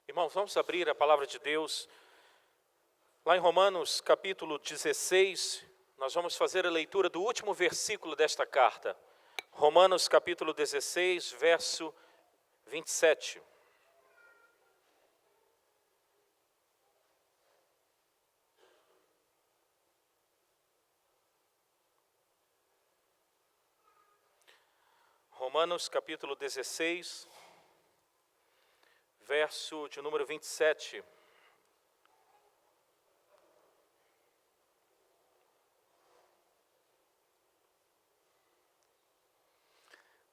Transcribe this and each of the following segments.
Irmãos, vamos abrir a palavra de Deus. Lá em Romanos, capítulo 16, nós vamos fazer a leitura do último versículo desta carta. Romanos, capítulo 16, verso 27. Romanos, capítulo 16, verso de número 27.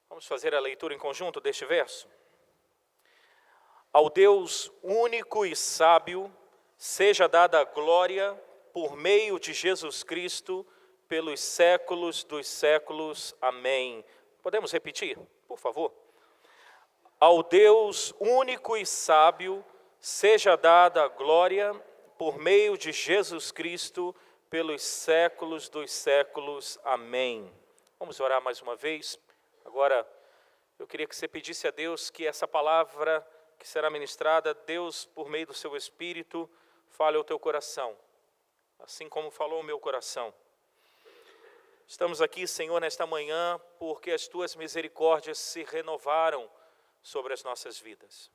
Vamos fazer a leitura em conjunto deste verso? Ao Deus único e sábio, seja dada a glória por meio de Jesus Cristo, pelos séculos dos séculos. Amém. Podemos repetir, por favor? Ao Deus único e sábio, seja dada a glória por meio de Jesus Cristo, pelos séculos dos séculos. Amém. Vamos orar mais uma vez. Agora, eu queria que você pedisse a Deus que essa palavra que será ministrada, Deus, por meio do seu Espírito, fale ao teu coração, assim como falou o meu coração. Estamos aqui, Senhor, nesta manhã, porque as tuas misericórdias se renovaram sobre as nossas vidas.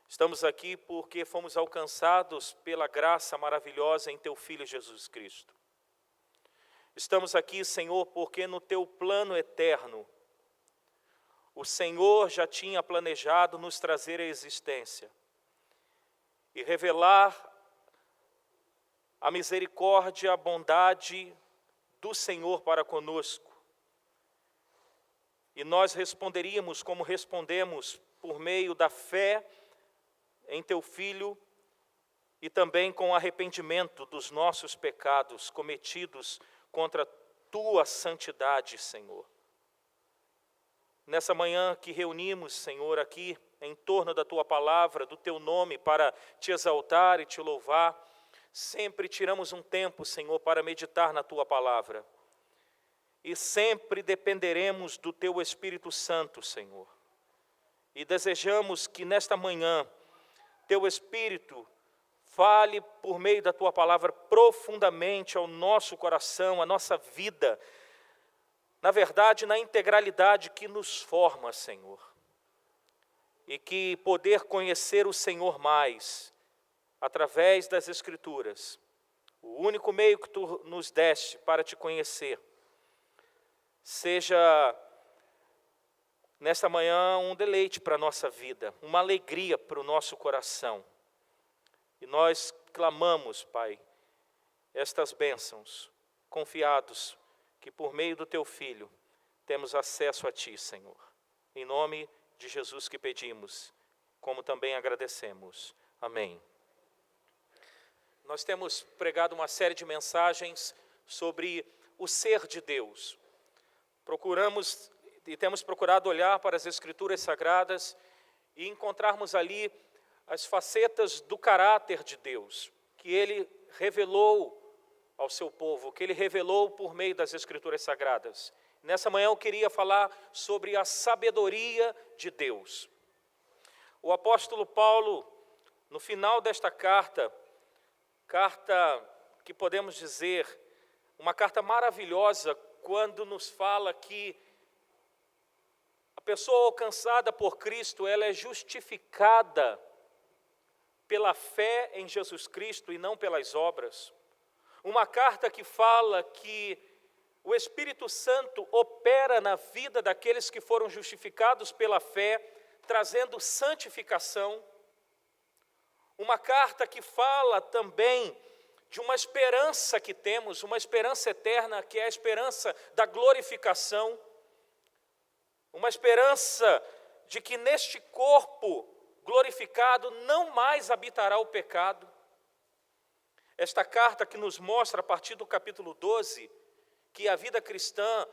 Estamos aqui porque fomos alcançados pela graça maravilhosa em teu Filho Jesus Cristo. Estamos aqui, Senhor, porque no teu plano eterno, o Senhor já tinha planejado nos trazer à existência e revelar a misericórdia, a bondade do Senhor para conosco. E nós responderíamos como respondemos por meio da fé em teu Filho e também com arrependimento dos nossos pecados cometidos contra a tua santidade, Senhor. Nessa manhã que reunimos, Senhor, aqui em torno da tua palavra, do teu nome, para te exaltar e te louvar, sempre tiramos um tempo, Senhor, para meditar na tua palavra. E sempre dependeremos do teu Espírito Santo, Senhor. E desejamos que nesta manhã, teu Espírito fale por meio da tua palavra profundamente ao nosso coração, à nossa vida, na verdade, na integralidade que nos forma, Senhor. E que poder conhecer o Senhor mais, através das Escrituras, o único meio que tu nos deste para te conhecer, seja nesta manhã um deleite para a nossa vida, uma alegria para o nosso coração. E nós clamamos, Pai, estas bênçãos, confiados que por meio do teu Filho temos acesso a ti, Senhor. Em nome de Jesus que pedimos, como também agradecemos. Amém. Nós temos pregado uma série de mensagens sobre o ser de Deus. Procuramos e temos procurado olhar para as Escrituras Sagradas e encontrarmos ali as facetas do caráter de Deus, que Ele revelou ao seu povo, que Ele revelou por meio das Escrituras Sagradas. Nessa manhã eu queria falar sobre a sabedoria de Deus. O apóstolo Paulo, no final desta carta que podemos dizer, uma carta maravilhosa, quando nos fala que a pessoa alcançada por Cristo, ela é justificada pela fé em Jesus Cristo e não pelas obras. Uma carta que fala que o Espírito Santo opera na vida daqueles que foram justificados pela fé, trazendo santificação. Uma carta que fala também de uma esperança que temos, uma esperança eterna, que é a esperança da glorificação. Uma esperança de que neste corpo glorificado não mais habitará o pecado. Esta carta que nos mostra, a partir do capítulo 12, que a vida cristã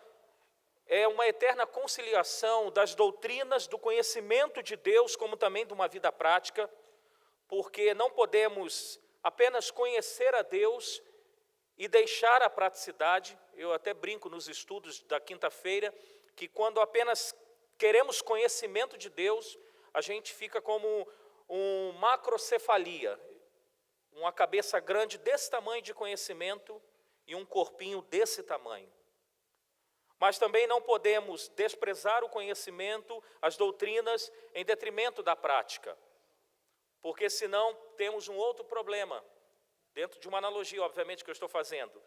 é uma eterna conciliação das doutrinas, do conhecimento de Deus, como também de uma vida prática, porque não podemos apenas conhecer a Deus e deixar a praticidade. Eu até brinco nos estudos da quinta-feira, que quando apenas queremos conhecimento de Deus, a gente fica como macrocefalia, uma cabeça grande desse tamanho de conhecimento e um corpinho desse tamanho. Mas também não podemos desprezar o conhecimento, as doutrinas, em detrimento da prática. Porque senão temos um outro problema, dentro de uma analogia, obviamente, que eu estou fazendo.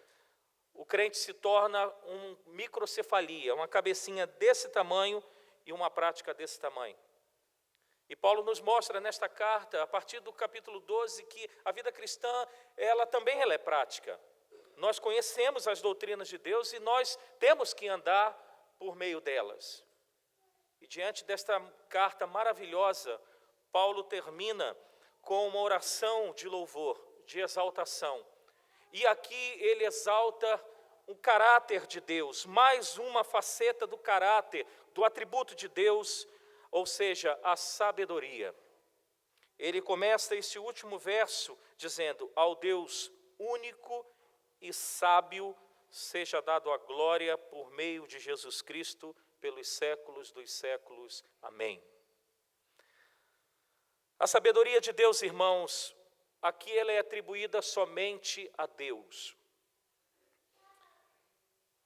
O crente se torna um microcefalia, uma cabecinha desse tamanho e uma prática desse tamanho. E Paulo nos mostra nesta carta, a partir do capítulo 12, que a vida cristã, ela também é prática. Nós conhecemos as doutrinas de Deus e nós temos que andar por meio delas. E diante desta carta maravilhosa, Paulo termina com uma oração de louvor, de exaltação. E aqui ele exalta o caráter de Deus, mais uma faceta do caráter, do atributo de Deus, ou seja, a sabedoria. Ele começa esse último verso dizendo: ao Deus único e sábio seja dado a glória por meio de Jesus Cristo, pelos séculos dos séculos. Amém. A sabedoria de Deus, irmãos, aqui ela é atribuída somente a Deus.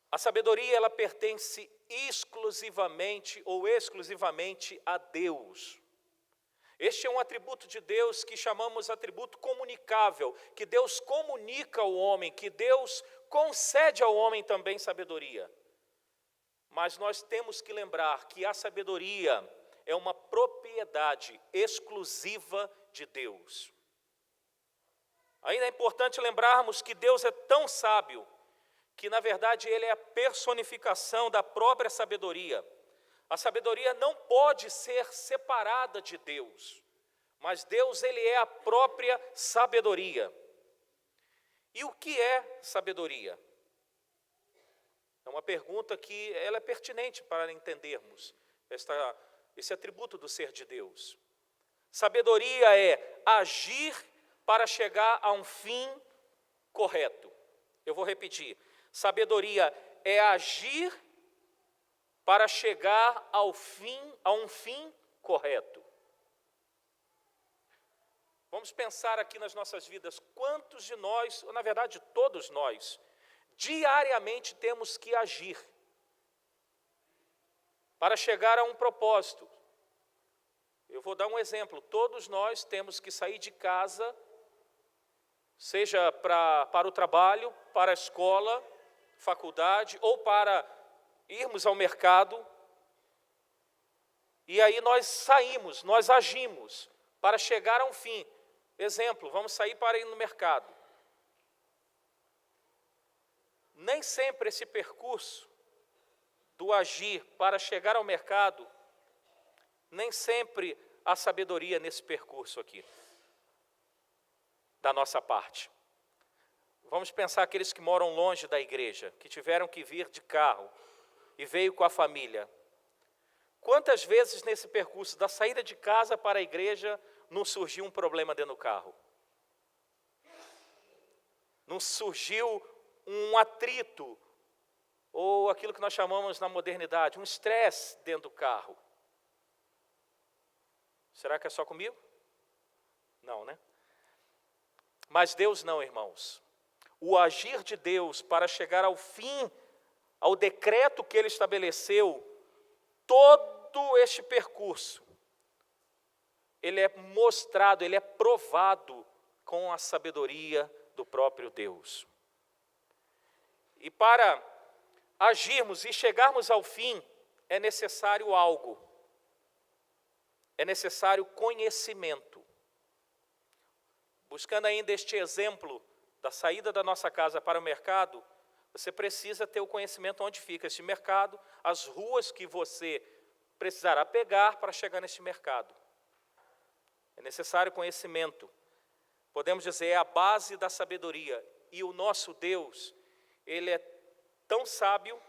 A sabedoria, ela pertence exclusivamente ou exclusivamente a Deus. Este é um atributo de Deus que chamamos atributo comunicável, que Deus comunica ao homem, que Deus concede ao homem também sabedoria. Mas nós temos que lembrar que a sabedoria é uma propriedade exclusiva de Deus. Ainda é importante lembrarmos que Deus é tão sábio, que na verdade Ele é a personificação da própria sabedoria. A sabedoria não pode ser separada de Deus, mas Deus, Ele é a própria sabedoria. E o que é sabedoria? É uma pergunta que ela é pertinente para entendermos esse atributo do ser de Deus. Sabedoria é agir para chegar a um fim correto. Eu vou repetir. Sabedoria é agir para chegar a um fim correto. Vamos pensar aqui nas nossas vidas, quantos de nós, ou na verdade todos nós, diariamente temos que agir para chegar a um propósito. Eu vou dar um exemplo, todos nós temos que sair de casa, seja para o trabalho, para a escola, faculdade, ou para irmos ao mercado, e aí nós saímos, nós agimos para chegar a um fim. Exemplo, vamos sair para ir no mercado. Nem sempre esse percurso do agir para chegar ao mercado, nem sempre há sabedoria nesse percurso aqui, da nossa parte. Vamos pensar aqueles que moram longe da igreja, que tiveram que vir de carro e veio com a família. Quantas vezes nesse percurso da saída de casa para a igreja não surgiu um problema dentro do carro? Não surgiu um atrito, ou aquilo que nós chamamos na modernidade, um estresse dentro do carro? Será que é só comigo? Não, né? Mas Deus não, irmãos. O agir de Deus para chegar ao fim, ao decreto que Ele estabeleceu, todo este percurso, ele é mostrado, ele é provado com a sabedoria do próprio Deus. E para agirmos e chegarmos ao fim, é necessário algo. É necessário conhecimento. Buscando ainda este exemplo da saída da nossa casa para o mercado, você precisa ter o conhecimento onde fica este mercado, as ruas que você precisará pegar para chegar neste mercado. É necessário conhecimento. Podemos dizer, é a base da sabedoria. E o nosso Deus, Ele é tão sábio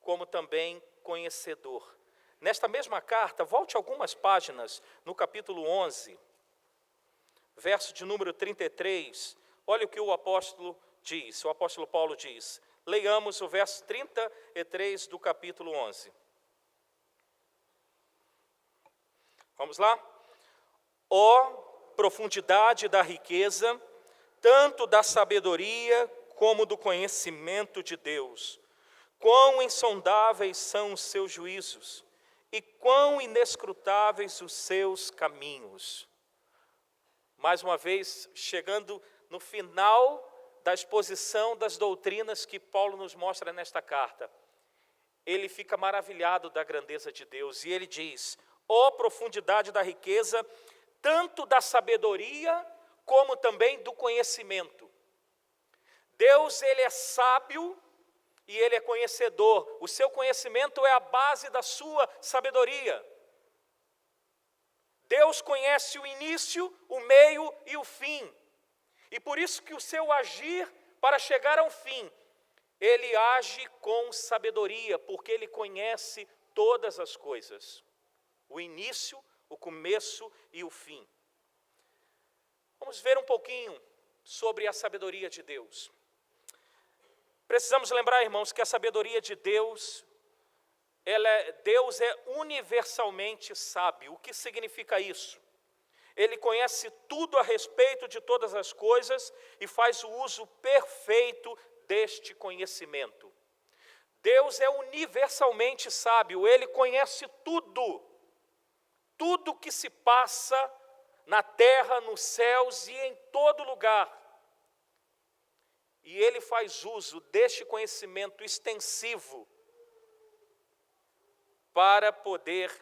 como também conhecedor. Nesta mesma carta, volte algumas páginas no capítulo 11, verso de número 33, olha o que o apóstolo diz, o apóstolo Paulo diz. Leiamos o verso 33 do capítulo 11. Vamos lá? Ó profundidade da riqueza, tanto da sabedoria como do conhecimento de Deus. Quão insondáveis são os seus juízos, e quão inescrutáveis os seus caminhos. Mais uma vez, chegando no final da exposição das doutrinas que Paulo nos mostra nesta carta, ele fica maravilhado da grandeza de Deus, e ele diz: ó profundidade da riqueza, tanto da sabedoria, como também do conhecimento. Deus, ele é sábio e ele é conhecedor. O seu conhecimento é a base da sua sabedoria. Deus conhece o início, o meio e o fim. E por isso que o seu agir para chegar ao fim, ele age com sabedoria, porque ele conhece todas as coisas. O início, o começo e o fim. Vamos ver um pouquinho sobre a sabedoria de Deus. Precisamos lembrar, irmãos, que a sabedoria de Deus, Deus é universalmente sábio. O que significa isso? Ele conhece tudo a respeito de todas as coisas e faz o uso perfeito deste conhecimento. Deus é universalmente sábio, ele conhece tudo. Tudo que se passa na terra, nos céus e em todo lugar. E ele faz uso deste conhecimento extensivo para poder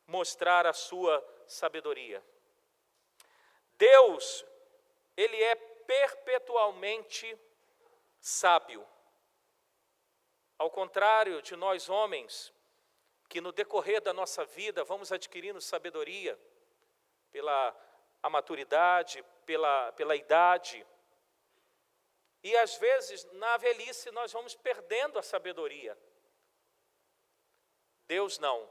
mostrar a sua sabedoria. Deus, ele é perpetualmente sábio. Ao contrário de nós homens, que no decorrer da nossa vida vamos adquirindo sabedoria pela a maturidade, pela idade. E às vezes, na velhice, nós vamos perdendo a sabedoria. Deus não.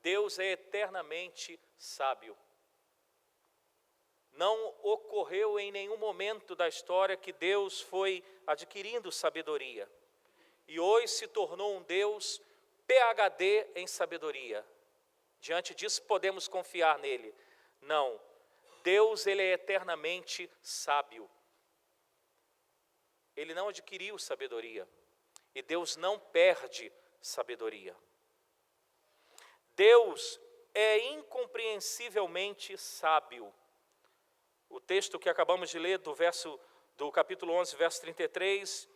Deus é eternamente sábio. Não ocorreu em nenhum momento da história que Deus foi adquirindo sabedoria. E hoje se tornou um Deus PhD em sabedoria. Diante disso, podemos confiar nele. Não. Deus, ele é eternamente sábio. Ele não adquiriu sabedoria. E Deus não perde sabedoria. Deus é incompreensivelmente sábio. O texto que acabamos de ler do capítulo 11, verso 33,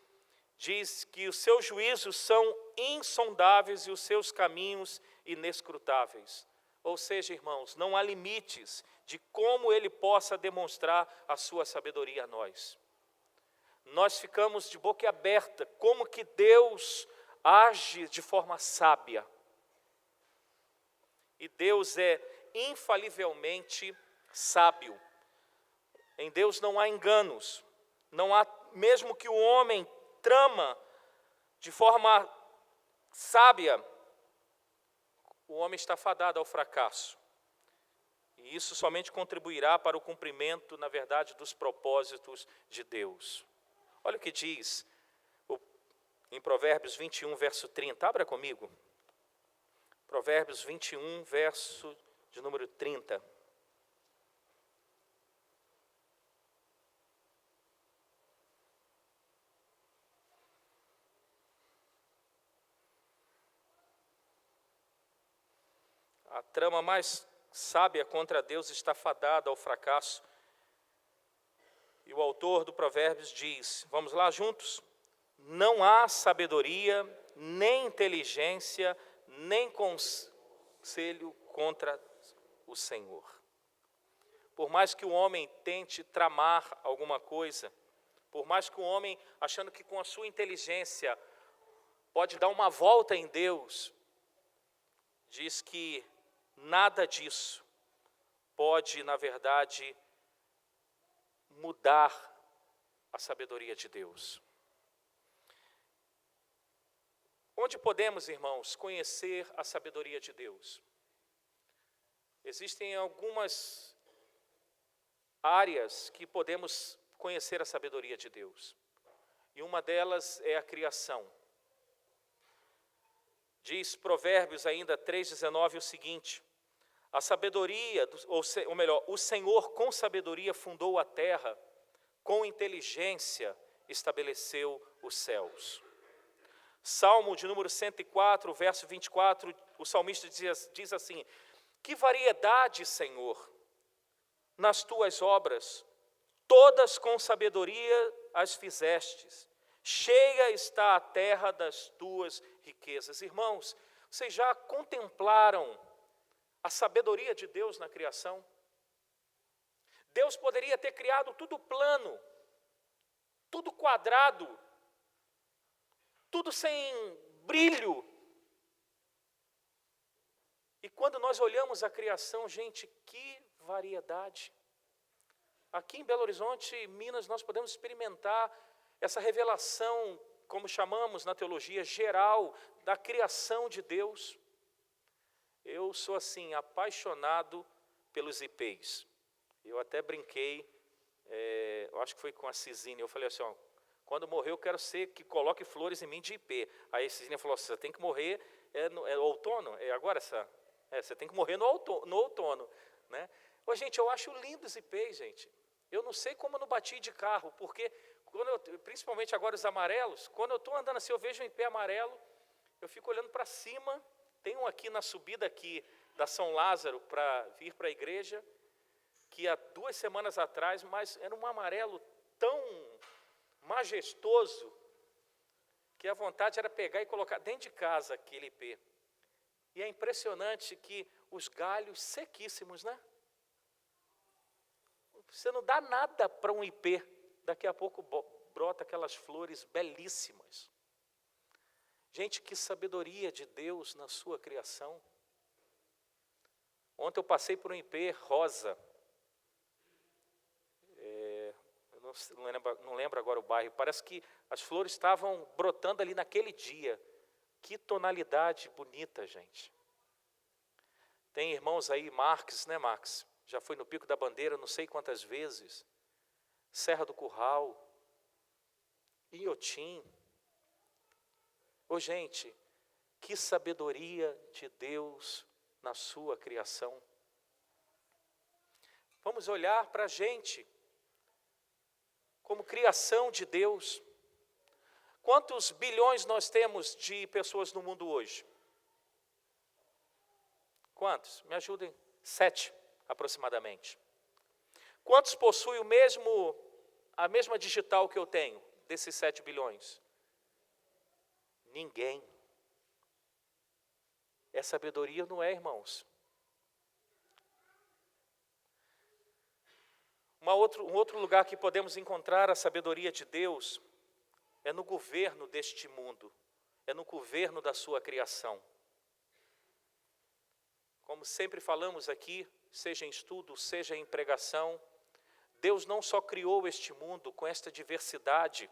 diz que os seus juízos são insondáveis e os seus caminhos inescrutáveis. Ou seja, irmãos, não há limites de como ele possa demonstrar a sua sabedoria a nós. Nós ficamos de boca aberta, como que Deus age de forma sábia. E Deus é infalivelmente sábio. Em Deus não há enganos, não há, mesmo que o homem trama de forma sábia, o homem está fadado ao fracasso. E isso somente contribuirá para o cumprimento, na verdade, dos propósitos de Deus. Olha o que diz em Provérbios 21, verso 30. Abra comigo. Provérbios 21, verso de número 30. A trama mais sábia contra Deus está fadada ao fracasso. E o autor do Provérbios diz, vamos lá juntos? Não há sabedoria, nem inteligência, nem conselho contra o Senhor. Por mais que o homem tente tramar alguma coisa, por mais que o homem, achando que com a sua inteligência pode dar uma volta em Deus, diz que nada disso pode, na verdade, mudar a sabedoria de Deus. Onde podemos, irmãos, conhecer a sabedoria de Deus? Existem algumas áreas que podemos conhecer a sabedoria de Deus. E uma delas é a criação. Diz Provérbios ainda 3,19 o seguinte: A sabedoria, ou melhor, o Senhor com sabedoria fundou a terra, com inteligência estabeleceu os céus. Salmo de número 104, verso 24, o salmista diz assim: que variedade, Senhor, nas tuas obras, todas com sabedoria as fizestes, cheia está a terra das tuas riquezas. Irmãos, vocês já contemplaram a sabedoria de Deus na criação? Deus poderia ter criado tudo plano, tudo quadrado, tudo sem brilho. E quando nós olhamos a criação, gente, que variedade. Aqui em Belo Horizonte, Minas, nós podemos experimentar essa revelação, como chamamos na teologia, geral, da criação de Deus. Eu sou, assim, apaixonado pelos ipês. Eu até brinquei, eu acho que foi com a Cisine, eu falei assim, ó, quando morrer eu quero ser que coloque flores em mim de ipê. Aí a Cisine falou, você tem que morrer no outono, agora você tem que morrer no outono, né? Ô, gente, eu acho lindo os ipês, gente. Eu não sei como eu não bati de carro, porque, principalmente agora os amarelos, quando eu estou andando assim, eu vejo um ipê amarelo, eu fico olhando para cima. Tem um aqui na subida aqui da São Lázaro para vir para a igreja, que há 2 semanas atrás, mas era um amarelo tão majestoso, que a vontade era pegar e colocar dentro de casa aquele ipê. E é impressionante que os galhos sequíssimos, né? Você não dá nada para um ipê, daqui a pouco brota aquelas flores belíssimas. Gente, que sabedoria de Deus na sua criação. Ontem eu passei por um ipê rosa. Eu não lembro agora o bairro. Parece que as flores estavam brotando ali naquele dia. Que tonalidade bonita, gente. Tem irmãos aí, Marques, né, Marques? Já foi no Pico da Bandeira não sei quantas vezes. Serra do Curral. Inhotim. Ô, gente, que sabedoria de Deus na sua criação. Vamos olhar para a gente como criação de Deus. Quantos bilhões nós temos de pessoas no mundo hoje? Quantos? Me ajudem. 7, aproximadamente. Quantos possuem a mesma digital que eu tenho, desses 7 bilhões? Ninguém. É sabedoria, não é, irmãos? Um outro lugar que podemos encontrar a sabedoria de Deus é no governo deste mundo, é no governo da sua criação. Como sempre falamos aqui, seja em estudo, seja em pregação, Deus não só criou este mundo com esta diversidade,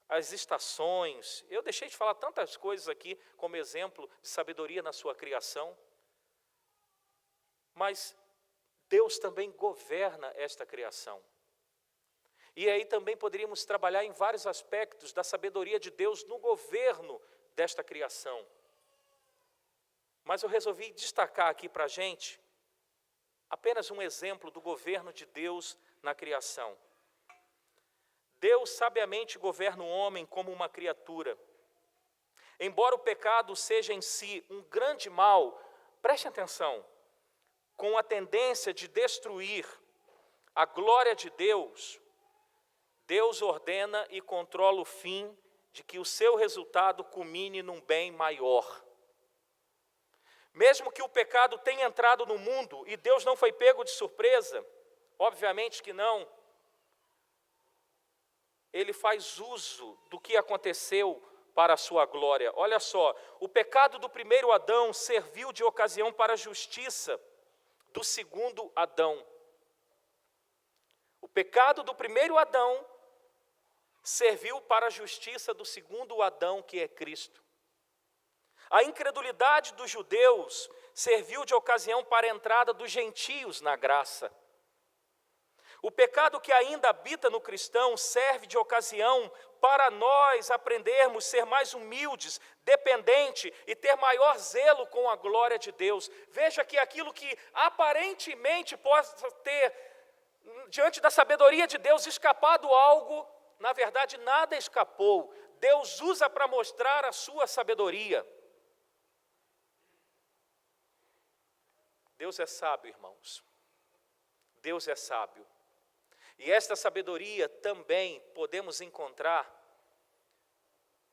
as estações, eu deixei de falar tantas coisas aqui como exemplo de sabedoria na sua criação, mas Deus também governa esta criação. E aí também poderíamos trabalhar em vários aspectos da sabedoria de Deus no governo desta criação. Mas eu resolvi destacar aqui para a gente apenas um exemplo do governo de Deus na criação. Deus sabiamente governa o homem como uma criatura. Embora o pecado seja em si um grande mal, preste atenção, com a tendência de destruir a glória de Deus, Deus ordena e controla o fim de que o seu resultado culmine num bem maior. Mesmo que o pecado tenha entrado no mundo e Deus não foi pego de surpresa, obviamente que não, Ele faz uso do que aconteceu para a sua glória. Olha só, o pecado do primeiro Adão serviu de ocasião para a justiça do segundo Adão. O pecado do primeiro Adão serviu para a justiça do segundo Adão, que é Cristo. A incredulidade dos judeus serviu de ocasião para a entrada dos gentios na graça. O pecado que ainda habita no cristão serve de ocasião para nós aprendermos a ser mais humildes, dependentes e ter maior zelo com a glória de Deus. Veja que aquilo que aparentemente possa ter, diante da sabedoria de Deus, escapado algo, na verdade nada escapou. Deus usa para mostrar a sua sabedoria. Deus é sábio, irmãos. Deus é sábio. E esta sabedoria também podemos encontrar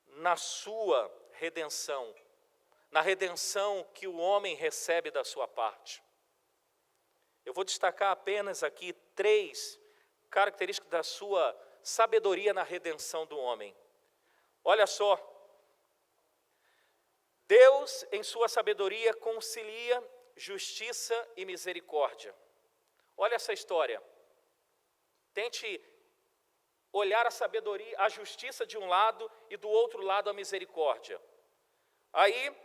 na sua redenção, na redenção que o homem recebe da sua parte. Eu vou destacar apenas aqui 3 características da sua sabedoria na redenção do homem. Olha só, Deus em sua sabedoria concilia justiça e misericórdia. Olha essa história. Tente olhar a sabedoria, a justiça de um lado e do outro lado a misericórdia. Aí,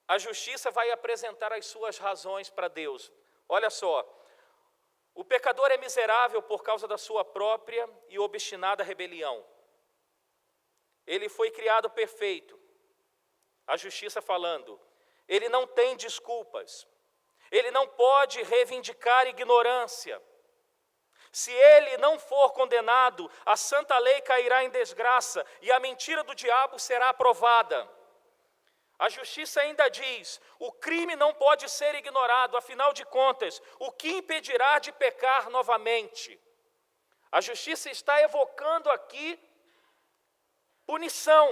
a justiça vai apresentar as suas razões para Deus. Olha só, o pecador é miserável por causa da sua própria e obstinada rebelião. Ele foi criado perfeito. A justiça falando, ele não tem desculpas. Ele não pode reivindicar ignorância. Se ele não for condenado, a santa lei cairá em desgraça e a mentira do diabo será aprovada. A justiça ainda diz, o crime não pode ser ignorado, afinal de contas, o que impedirá de pecar novamente? A justiça está evocando aqui punição.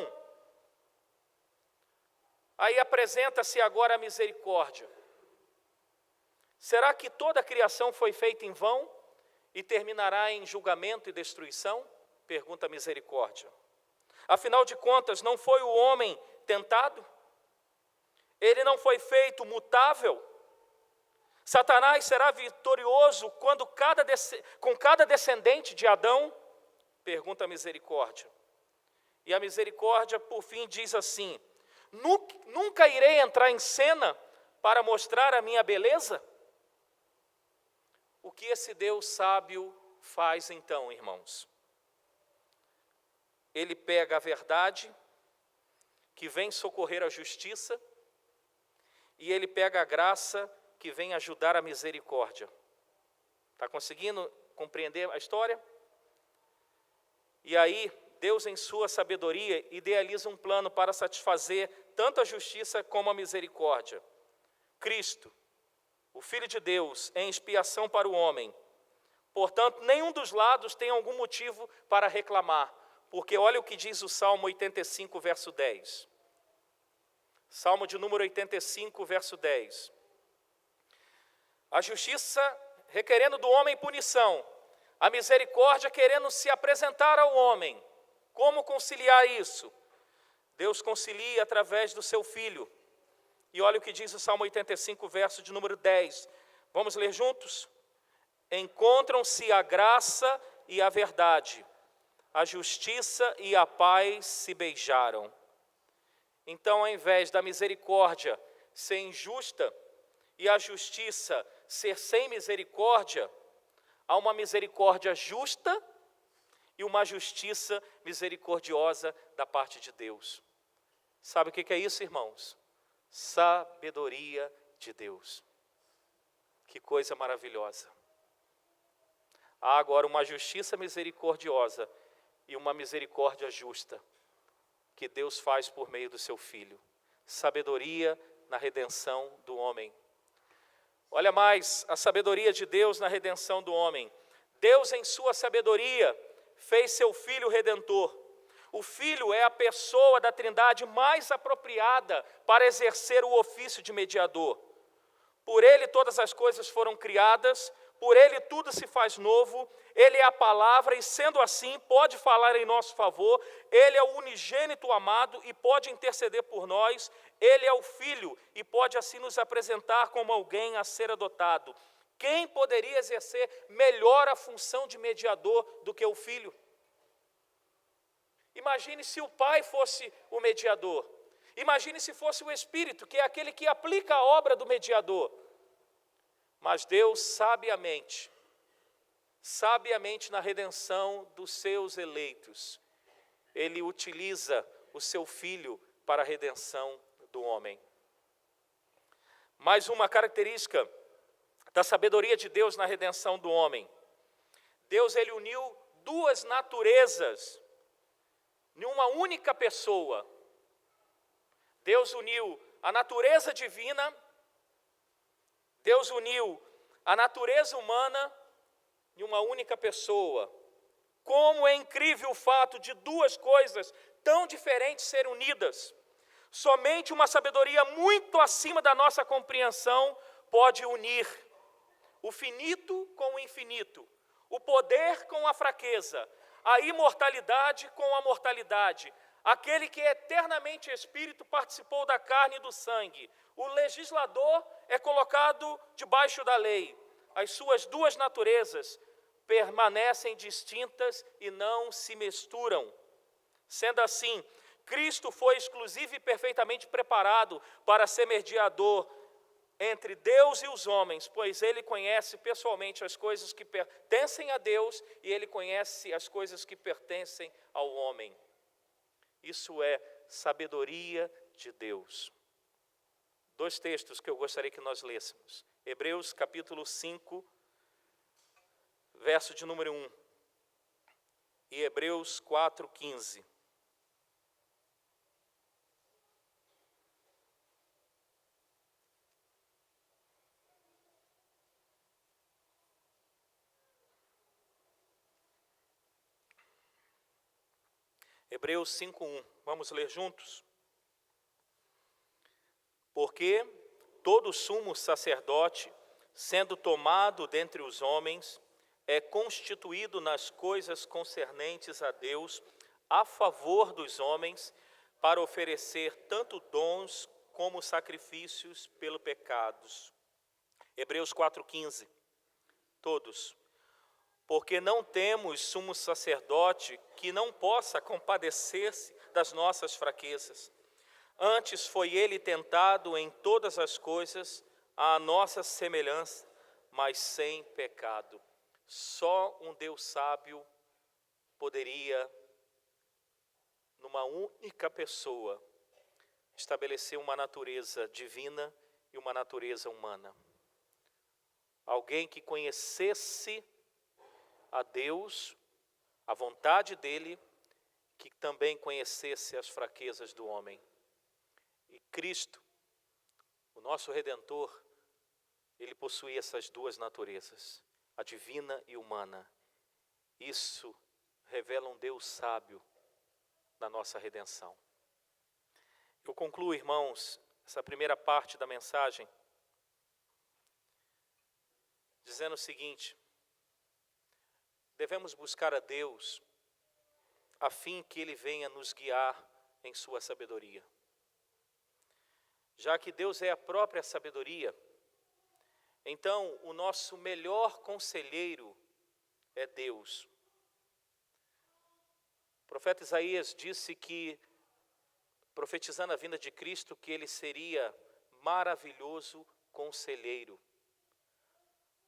Aí apresenta-se agora a misericórdia. Será que toda a criação foi feita em vão e terminará em julgamento e destruição? Pergunta a misericórdia. Afinal de contas, não foi o homem tentado? Ele não foi feito mutável? Satanás será vitorioso com cada descendente de Adão? Pergunta a misericórdia. E a misericórdia, por fim, diz assim, nunca irei entrar em cena para mostrar a minha beleza? O que esse Deus sábio faz então, irmãos? Ele pega a verdade, que vem socorrer a justiça, e ele pega a graça, que vem ajudar a misericórdia. Está conseguindo compreender a história? E aí, Deus em sua sabedoria idealiza um plano para satisfazer tanto a justiça como a misericórdia. Cristo, o Filho de Deus, em expiação para o homem. Portanto, nenhum dos lados tem algum motivo para reclamar, porque olha o que diz o Salmo 85, verso 10. Salmo de número 85, verso 10. A justiça requerendo do homem punição, a misericórdia querendo se apresentar ao homem. Como conciliar isso? Deus concilia através do seu Filho. E olha o que diz o Salmo 85, verso de número 10. Vamos ler juntos? Encontram-se a graça e a verdade, a justiça e a paz se beijaram. Então, ao invés da misericórdia ser injusta e a justiça ser sem misericórdia, há uma misericórdia justa e uma justiça misericordiosa da parte de Deus. Sabe o que é isso, irmãos? Sabedoria de Deus. Que coisa maravilhosa. Há agora uma justiça misericordiosa e uma misericórdia justa que Deus faz por meio do seu Filho. Sabedoria na redenção do homem. Olha mais, a sabedoria de Deus na redenção do homem. Deus em sua sabedoria fez seu Filho Redentor. O Filho é a pessoa da Trindade mais apropriada para exercer o ofício de mediador. Por ele todas as coisas foram criadas, por ele tudo se faz novo, ele é a palavra e sendo assim pode falar em nosso favor, ele é o unigênito amado e pode interceder por nós, ele é o Filho e pode assim nos apresentar como alguém a ser adotado. Quem poderia exercer melhor a função de mediador do que o Filho? Imagine se o Pai fosse o mediador. Imagine se fosse o Espírito, que é aquele que aplica a obra do mediador. Mas Deus, sabiamente, sabiamente na redenção dos seus eleitos. Ele utiliza o seu Filho para a redenção do homem. Mais uma característica da sabedoria de Deus na redenção do homem. Deus, ele uniu duas naturezas em uma única pessoa. Deus uniu a natureza divina, Deus uniu a natureza humana em uma única pessoa. Como é incrível o fato de duas coisas tão diferentes serem unidas. Somente uma sabedoria muito acima da nossa compreensão pode unir o finito com o infinito, o poder com a fraqueza, a imortalidade com a mortalidade. Aquele que é eternamente espírito participou da carne e do sangue. O legislador é colocado debaixo da lei. As suas duas naturezas permanecem distintas e não se misturam. Sendo assim, Cristo foi exclusivo e perfeitamente preparado para ser mediador entre Deus e os homens, pois Ele conhece pessoalmente as coisas que pertencem a Deus e Ele conhece as coisas que pertencem ao homem. Isso é sabedoria de Deus. Dois textos que eu gostaria que nós lêssemos. Hebreus capítulo 5, verso de número 1. E Hebreus 4:15. Hebreus 5:1. Vamos ler juntos? Porque todo sumo sacerdote, sendo tomado dentre os homens, é constituído nas coisas concernentes a Deus, a favor dos homens, para oferecer tanto dons como sacrifícios pelos pecados. Hebreus 4:15. Todos. Porque não temos sumo sacerdote que não possa compadecer-se das nossas fraquezas. Antes foi ele tentado em todas as coisas, à nossa semelhança, mas sem pecado. Só um Deus sábio poderia, numa única pessoa, estabelecer uma natureza divina e uma natureza humana. Alguém que conhecesse a Deus, a vontade dele, que também conhecesse as fraquezas do homem. E Cristo, o nosso Redentor, ele possuía essas duas naturezas, a divina e humana. Isso revela um Deus sábio na nossa redenção. Eu concluo, irmãos, essa primeira parte da mensagem, dizendo o seguinte: devemos buscar a Deus a fim que Ele venha nos guiar em sua sabedoria. Já que Deus é a própria sabedoria, então o nosso melhor conselheiro é Deus. O profeta Isaías disse que, profetizando a vinda de Cristo, que Ele seria maravilhoso conselheiro.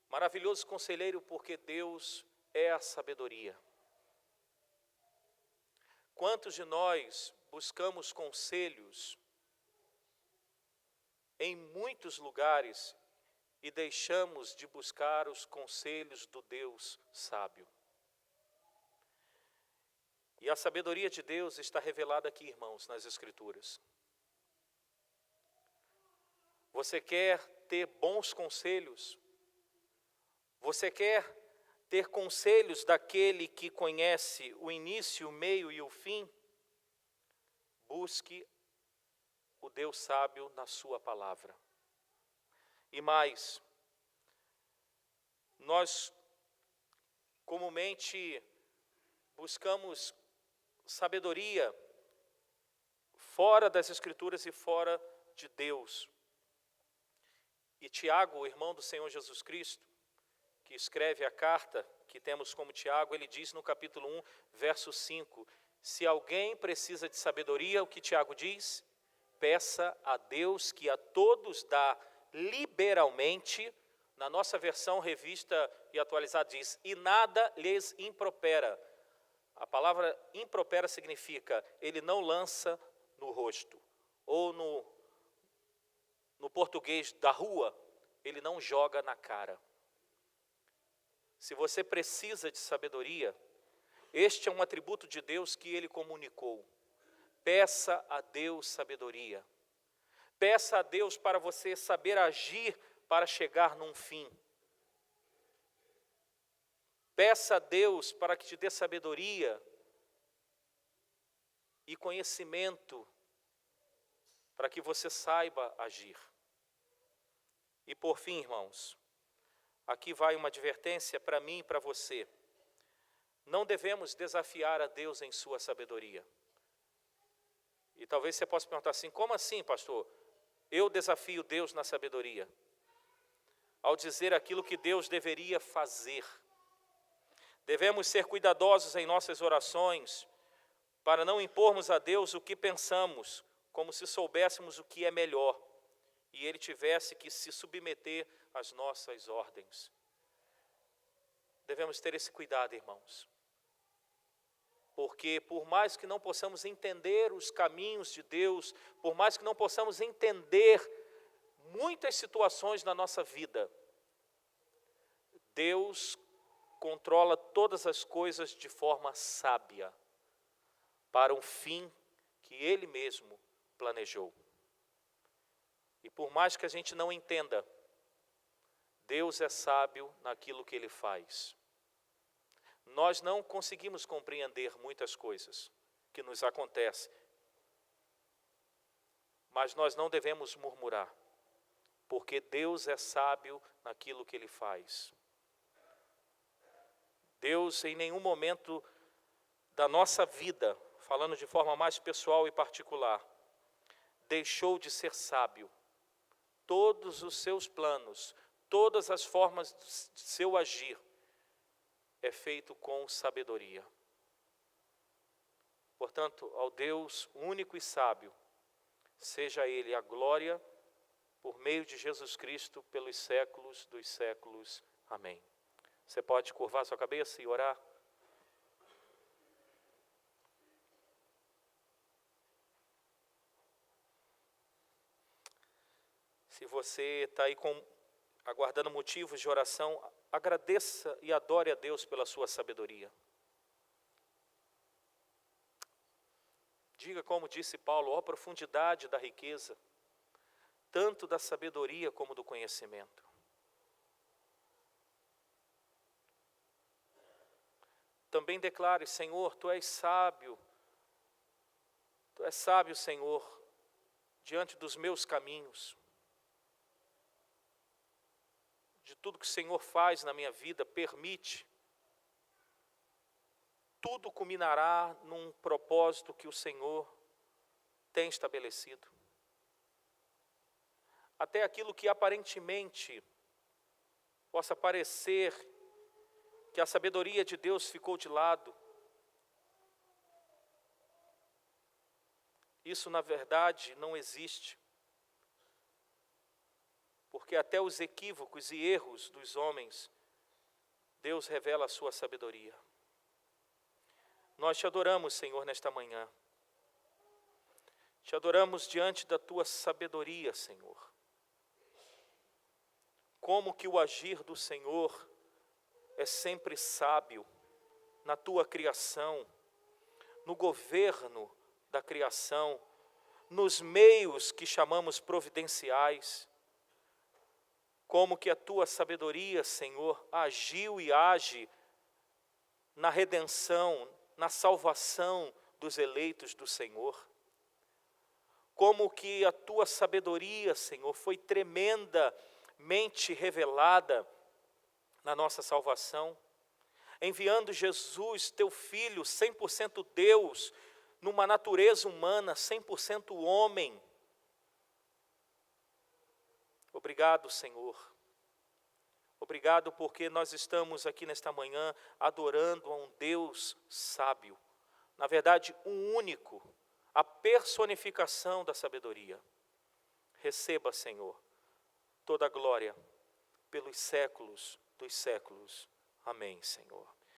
Maravilhoso conselheiro porque Deus é a sabedoria. Quantos de nós buscamos conselhos em muitos lugares e deixamos de buscar os conselhos do Deus sábio? E a sabedoria de Deus está revelada aqui, irmãos, nas Escrituras. Você quer ter bons conselhos? Você quer ter conselhos daquele que conhece o início, o meio e o fim? Busque o Deus sábio na sua palavra. E mais, nós comumente buscamos sabedoria fora das Escrituras e fora de Deus. E Tiago, o irmão do Senhor Jesus Cristo, que escreve a carta que temos como Tiago, ele diz no capítulo 1, verso 5, se alguém precisa de sabedoria, o que Tiago diz? Peça a Deus que a todos dá liberalmente, Na nossa versão revista e atualizada diz, e nada lhes impropera. A palavra impropera significa, ele não lança no rosto. Ou no português da rua, ele não joga na cara. Se você precisa de sabedoria, este é um atributo de Deus que ele comunicou. Peça a Deus sabedoria. Peça a Deus para você saber agir para chegar num fim. Peça a Deus para que te dê sabedoria e conhecimento para que você saiba agir. E por fim, irmãos, aqui vai uma advertência para mim e para você. Não devemos desafiar a Deus em sua sabedoria. E talvez você possa perguntar assim, como assim, pastor? Eu desafio Deus na sabedoria. Ao dizer aquilo que Deus deveria fazer. Devemos ser cuidadosos em nossas orações, para não impormos a Deus o que pensamos, como se soubéssemos o que é melhor, e Ele tivesse que se submeter às nossas ordens. Devemos ter esse cuidado, irmãos. Porque por mais que não possamos entender os caminhos de Deus, por mais que não possamos entender muitas situações na nossa vida, Deus controla todas as coisas de forma sábia, para um fim que Ele mesmo planejou. E por mais que a gente não entenda, Deus é sábio naquilo que Ele faz. Nós não conseguimos compreender muitas coisas que nos acontecem, mas nós não devemos murmurar, porque Deus é sábio naquilo que Ele faz. Deus em nenhum momento da nossa vida, falando de forma mais pessoal e particular, deixou de ser sábio. Todos os seus planos, todas as formas de seu agir, é feito com sabedoria. Portanto, ao Deus único e sábio, seja Ele a glória, por meio de Jesus Cristo, pelos séculos dos séculos. Amém. Você pode curvar sua cabeça e orar? Se você está aí aguardando motivos de oração, agradeça e adore a Deus pela sua sabedoria. Diga como disse Paulo, ó profundidade da riqueza, tanto da sabedoria como do conhecimento. Também declare, Senhor, Tu és sábio, Senhor, diante dos meus caminhos. De tudo que o Senhor faz na minha vida, permite. Tudo culminará num propósito que o Senhor tem estabelecido. Até aquilo que aparentemente possa parecer que a sabedoria de Deus ficou de lado. Isso, na verdade, não existe. Porque até os equívocos e erros dos homens, Deus revela a sua sabedoria. Nós te adoramos, Senhor, nesta manhã. Te adoramos diante da tua sabedoria, Senhor. Como que o agir do Senhor é sempre sábio na tua criação, no governo da criação, nos meios que chamamos providenciais. Como que a tua sabedoria, Senhor, agiu e age na redenção, na salvação dos eleitos do Senhor. Como que a tua sabedoria, Senhor, foi tremendamente revelada na nossa salvação, enviando Jesus, teu Filho, 100% Deus, numa natureza humana, 100% homem. Obrigado, Senhor. Obrigado porque nós estamos aqui nesta manhã adorando a um Deus sábio. Na verdade, um único, a personificação da sabedoria. Receba, Senhor, toda a glória, pelos séculos dos séculos. Amém, Senhor.